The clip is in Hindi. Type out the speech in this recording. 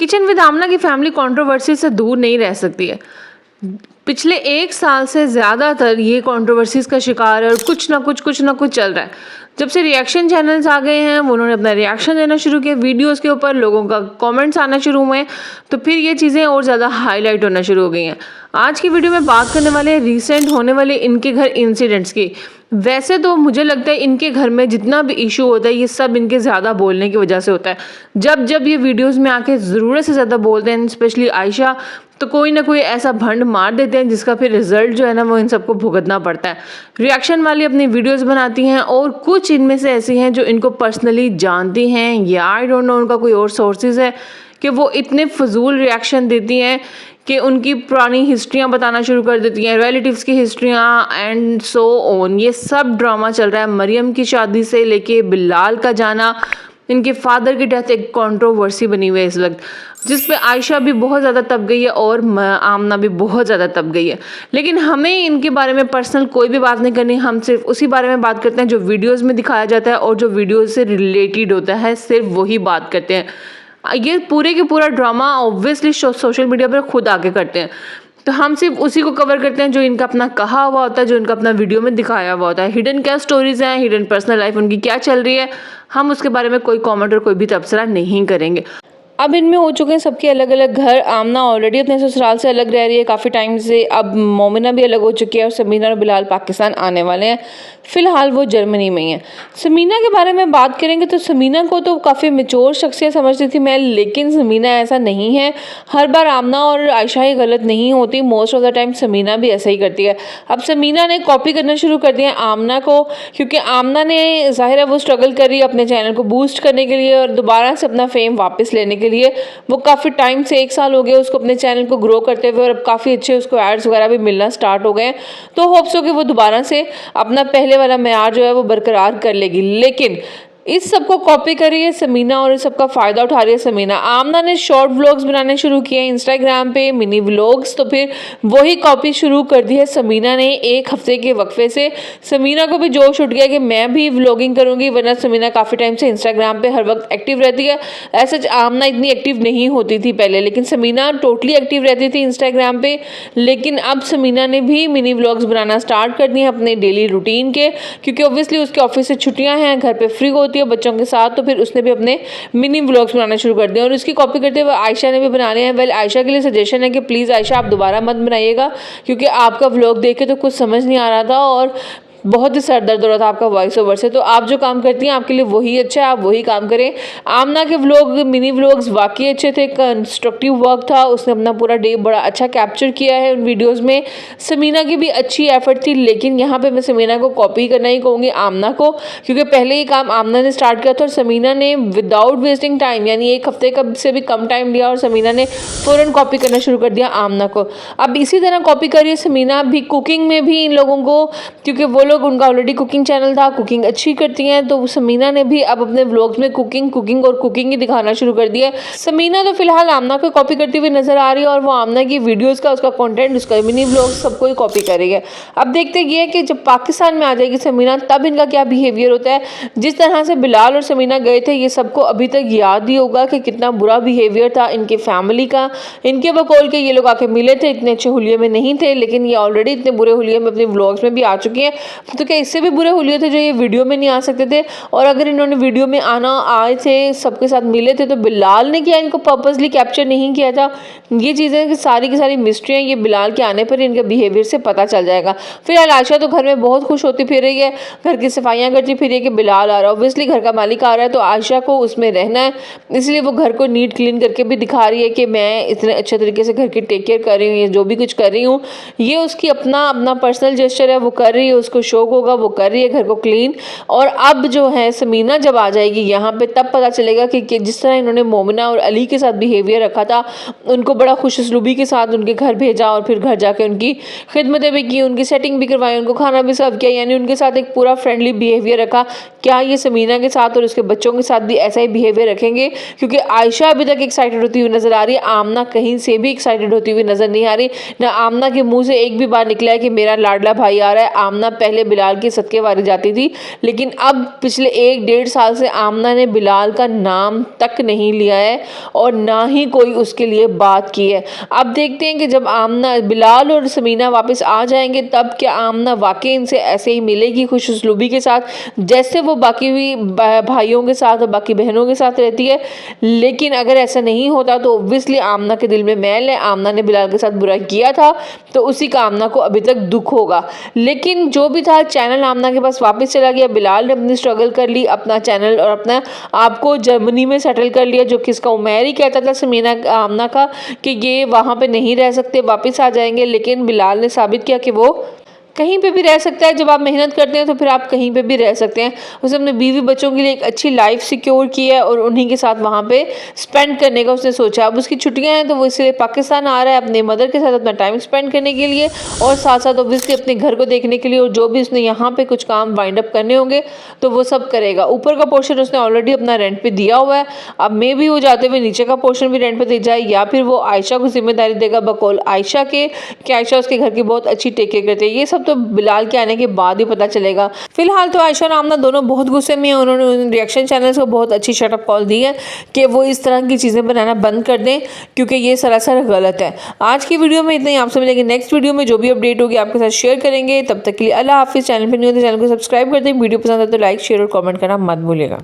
किचन विद आमना की फैमिली कंट्रोवर्सी से दूर नहीं रह सकती है। पिछले 1 साल से ज़्यादातर ये कंट्रोवर्सीज़ का शिकार है और कुछ ना कुछ चल रहा है। जब से रिएक्शन चैनल्स आ गए हैं, उन्होंने अपना रिएक्शन देना शुरू किया वीडियोस के ऊपर, लोगों का कमेंट्स आना शुरू हुए, तो फिर ये चीज़ें और ज़्यादा हाईलाइट होना शुरू हो गई हैं। आज की वीडियो में बात करने वाले हैं रिसेंट होने वाले इनके घर इंसिडेंट्स की। वैसे तो मुझे लगता है इनके घर में जितना भी इशू होता है ये सब इनके ज़्यादा बोलने की वजह से होता है। जब जब ये वीडियोस में आके ज़रूरत से ज़्यादा बोलते हैं, स्पेशली आयशा, तो कोई ना कोई ऐसा भंड मार देते हैं जिसका फिर रिजल्ट जो है ना वो इन सबको भुगतना पड़ता है। रिएक्शन वाली अपनी वीडियोस बनाती हैं और कुछ इनमें से ऐसी हैं जो इनको पर्सनली जानती हैं या आई डोंट नो उनका कोई और सोर्सेज है कि वो इतने फजूल रिएक्शन देती हैं कि उनकी पुरानी हिस्ट्रियाँ बताना शुरू कर देती हैं, रिलेटिव्स की हिस्ट्रियाँ एंड सो ऑन। ये सब ड्रामा चल रहा है। मरियम की शादी से लेके बिलाल का जाना, इनके फादर की डेथ एक कंट्रोवर्सी बनी हुई है इस वक्त, जिस पे आयशा भी बहुत ज़्यादा तप गई है और आमना भी बहुत ज़्यादा तप गई है। लेकिन हमें इनके बारे में पर्सनल कोई भी बात नहीं करनी, हम सिर्फ उसी बारे में बात करते हैं जो वीडियोज़ में दिखाया जाता है और जो वीडियोज़ से रिलेटेड होता है, सिर्फ वही बात करते हैं। ये पूरे के पूरा ड्रामा ऑब्वियसली सोशल मीडिया पर खुद आके करते हैं, तो हम सिर्फ उसी को कवर करते हैं जो इनका अपना कहा हुआ होता है, जो इनका अपना वीडियो में दिखाया हुआ होता है। हिडन क्या स्टोरीज हैं, हिडन पर्सनल लाइफ उनकी क्या चल रही है, हम उसके बारे में कोई कमेंट और कोई भी तबसरा नहीं करेंगे। अब इनमें हो चुके हैं सबके अलग अलग घर। आमना ऑलरेडी अपने ससुराल से अलग रह रही है काफ़ी टाइम से, अब मोमिना भी अलग हो चुकी है और समीना और बिलाल पाकिस्तान आने वाले हैं। फ़िलहाल वो जर्मनी में ही है। समीना के बारे में बात करेंगे तो समीना को तो काफ़ी मैच्योर शख्सियत समझती थी मैं, लेकिन समीना ऐसा नहीं है। हर बार आमना और आयशा ही गलत नहीं होती, most of the time Samina भी ऐसा ही करती है। अब समीना ने कॉपी करना शुरू कर दिया आमना को, क्योंकि आमना ने ज़ाहिर है वो स्ट्रगल कर रही है अपने चैनल को बूस्ट करने के लिए और दोबारा से अपना फेम वापस लेने के लिए। वो काफ़ी टाइम से 1 साल हो गया उसको अपने चैनल को ग्रो करते हुए और अब काफ़ी अच्छे उसको एड्स वगैरह भी मिलना स्टार्ट हो गए हैं, तो होप्स हो कि वो दोबारा से अपना पहले वाला मेयार जो है वो बरकरार कर लेगी। लेकिन इस सब को कॉपी कर रही है समीना और इस सब का फ़ायदा उठा रही है समीना। आमना ने शॉर्ट व्लॉग्स बनाने शुरू किए हैं इंस्टाग्राम पे, मिनी व्लॉग्स, तो फिर वही कॉपी शुरू कर दी है समीना ने 1 हफ्ते के वक्फे से। समीना को भी जोश उठ गया कि मैं भी व्लॉगिंग करूंगी, वरना समीना काफ़ी टाइम से इंस्टाग्राम पे हर वक्त एक्टिव रहती है। ऐसा आमना इतनी एक्टिव नहीं होती थी पहले, लेकिन समीना टोटली एक्टिव रहती थी इंस्टाग्राम पे। लेकिन अब समीना ने भी मिनी व्लॉग्स बनाना स्टार्ट कर दिए अपने डेली रूटीन के, क्योंकि ऑब्वियसली उसके ऑफिस से छुट्टियाँ हैं, घर पर फ्री होती है बच्चों के साथ, तो फिर उसने भी अपने मिनी व्लॉग्स बनाना शुरू कर दिया और इसकी कॉपी करते हुए आयशा ने भी बनाने हैं। वेल, आयशा के लिए सजेशन है कि प्लीज़ आयशा आप दोबारा मत बनाइएगा, क्योंकि आपका व्लॉग देख के तो कुछ समझ नहीं आ रहा था और बहुत ही सर दर्द हो रहा था आपका वॉइस ओवर से। तो आप जो काम करती हैं आपके लिए वही अच्छा है, आप वही काम करें। आमना के व्लॉग, मिनी व्लॉग्स वाकई अच्छे थे, कंस्ट्रक्टिव वर्क था, उसने अपना पूरा डे बड़ा अच्छा कैप्चर किया है उन वीडियोस में। समीना की भी अच्छी एफर्ट थी, लेकिन यहाँ पे मैं समीना को कॉपी करना ही कहूँगी आमना को, क्योंकि पहले ये काम आमना ने स्टार्ट किया था और समीना ने विदाउट वेस्टिंग टाइम, यानी 1 हफ्ते का से भी कम टाइम लिया और समीना ने फ़ौरन कॉपी करना शुरू कर दिया आमना को। अब इसी तरह कॉपी करिए समीना भी कुकिंग में भी इन लोगों को, क्योंकि वो लोग, उनका ऑलरेडी कुकिंग चैनल था, कुकिंग अच्छी करती हैं, तो समीना ने भी अब अपने व्लॉग्स में कुकिंग ही दिखाना शुरू कर दिया है। समीना तो फिलहाल आमना को कॉपी करती हुई नजर आ रही है और वो आमना की वीडियोस का, उसका कंटेंट, उसका मिनी व्लॉग सबको ही कॉपी कर रही है। अब देखते ये कि जब पाकिस्तान में आ जाएगी समीना तब इनका क्या बिहेवियर होता है। जिस तरह से बिलाल और समीना गए थे, ये सबको अभी तक याद ही होगा कि कितना बुरा बिहेवियर था इनके फैमिली का। इनके बकौल के ये लोग आके मिले थे, इतने अच्छे हुलिये में नहीं थे, लेकिन ये ऑलरेडी इतने बुरे हुलिये में अपने व्लॉग्स में भी आ चुकी हैं। तो क्या इससे भी बुरे हुलिये थे जो ये वीडियो में नहीं आ सकते थे? और अगर इन्होंने वीडियो में आए थे, सबके साथ मिले थे, तो बिलाल ने क्या इनको पर्पसली कैप्चर नहीं किया था? ये चीज़ें की सारी मिस्ट्रियाँ ये बिलाल के आने पर इनके बिहेवियर से पता चल जाएगा। फिलहाल आयशा तो घर में बहुत खुश होती फिर रही है, घर की सफाइयाँ करती फिर रही है कि बिलाल आ रहा है। ऑब्वियसली घर का मालिक आ रहा है तो आयशा को उसमें रहना है, इसलिए वो घर को नीट क्लीन करके भी दिखा रही है कि मैं इतने अच्छे तरीके से घर की टेक केयर कर रही हूँ, ये जो भी कुछ कर रही हूँ ये उसकी अपना पर्सनल जेस्चर है, वो कर रही है, उसको शौक होगा, वो कर रही है घर को क्लीन। और अब जो है समीना जब आ जाएगी यहाँ पे तब पता चलेगा कि जिस तरह इन्होंने मोमिना और अली के साथ बिहेवियर रखा था, उनको बड़ा खुशउस्लूबी के साथ उनके घर भेजा और फिर घर जाके उनकी खिदमतें भी की, उनकी सेटिंग भी करवाई, उनको खाना भी सर्व किया, यानी उनके साथ एक पूरा फ्रेंडली बिहेवियर रखा। क्या ये समीना के साथ और उसके बच्चों के साथ भी ऐसा ही बिहेवियर रखेंगे? क्योंकि आयशा अभी तक एक्साइटेड होती हुई नजर आ रही है, आमना कहीं से भी एक्साइटेड होती हुई नजर नहीं आ रही। ना आमना के मुंह से एक भी बार निकला है कि मेरा लाडला भाई आ रहा है। आमना पहले पहले बिलाल की सदके वारी जाती थी, लेकिन अब पिछले 1-1.5 साल से आमना ने बिलाल का नाम तक नहीं लिया है और ना ही कोई उसके लिए बात की है। अब देखते हैं कि जब आमना, बिलाल और समीना वापस आ जाएंगे तब क्या आमना वाकई इनसे ऐसे ही मिलेगी खुश उसलूबी के साथ जैसे वो बाकी भी भाइयों के साथ और बाकी बहनों के साथ रहती है। लेकिन अगर ऐसा नहीं होता तो ऑब्वियसली आमना के दिल में मैल है, आमना ने बिलाल के साथ बुरा किया था तो उसी का आमना को अभी तक दुख होगा। लेकिन जो भी था, चैनल आमना के पास वापस चला गया। बिलाल ने अपनी स्ट्रगल कर ली, अपना चैनल और अपना आपको जर्मनी में सेटल कर लिया, जो किसका उमैर ही कहता था समीना आमना का कि ये वहाँ पे नहीं रह सकते, वापस आ जाएंगे। लेकिन बिलाल ने साबित किया कि वो कहीं पे भी रह सकता है। जब आप मेहनत करते हैं तो फिर आप कहीं पे भी रह सकते हैं। उसने अपने बीवी बच्चों के लिए एक अच्छी लाइफ सिक्योर की है और उन्हीं के साथ वहाँ पे स्पेंड करने का उसने सोचा। अब उसकी छुट्टियां हैं तो वो इसलिए पाकिस्तान आ रहा है अपने मदर के साथ अपना टाइम स्पेंड करने के लिए और साथ साथ ऑब्वियसली अपने घर को देखने के लिए, और जो भी उसने यहाँ पे कुछ काम वाइंड अप करने होंगे तो वो सब करेगा। ऊपर का पोर्शन उसने ऑलरेडी अपना रेंट पे दिया हुआ है, अब मे भी वो जाते हुए नीचे का पोर्शन भी रेंट पे दे जाए या फिर वो आयशा को जिम्मेदारी देगा बकौल आयशा के कि आयशा उसके घर की बहुत अच्छी टेक केयर करती है। ये सब तो बिलाल के आने के बाद ही पता चलेगा। फिलहाल तो आयशा और आमना दोनों बहुत गुस्से में हैं। उन्होंने रिएक्शन चैनल्स को बहुत अच्छी शटअप कॉल दी है कि वो इस तरह की चीज़ें बनाना बंद कर दें क्योंकि ये सरासर गलत है। आज की वीडियो में इतना ही, आपसे मिलेंगे नेक्स्ट वीडियो में। जो भी अपडेट होगी आपके साथ शेयर करेंगे। तब तक के लिए अल्लाह हाफिज़। चैनल पर नहीं होते चैनल को सब्सक्राइब कर दें। वीडियो पसंद है तो लाइक शेयर और कमेंट करना मत भूलिएगा।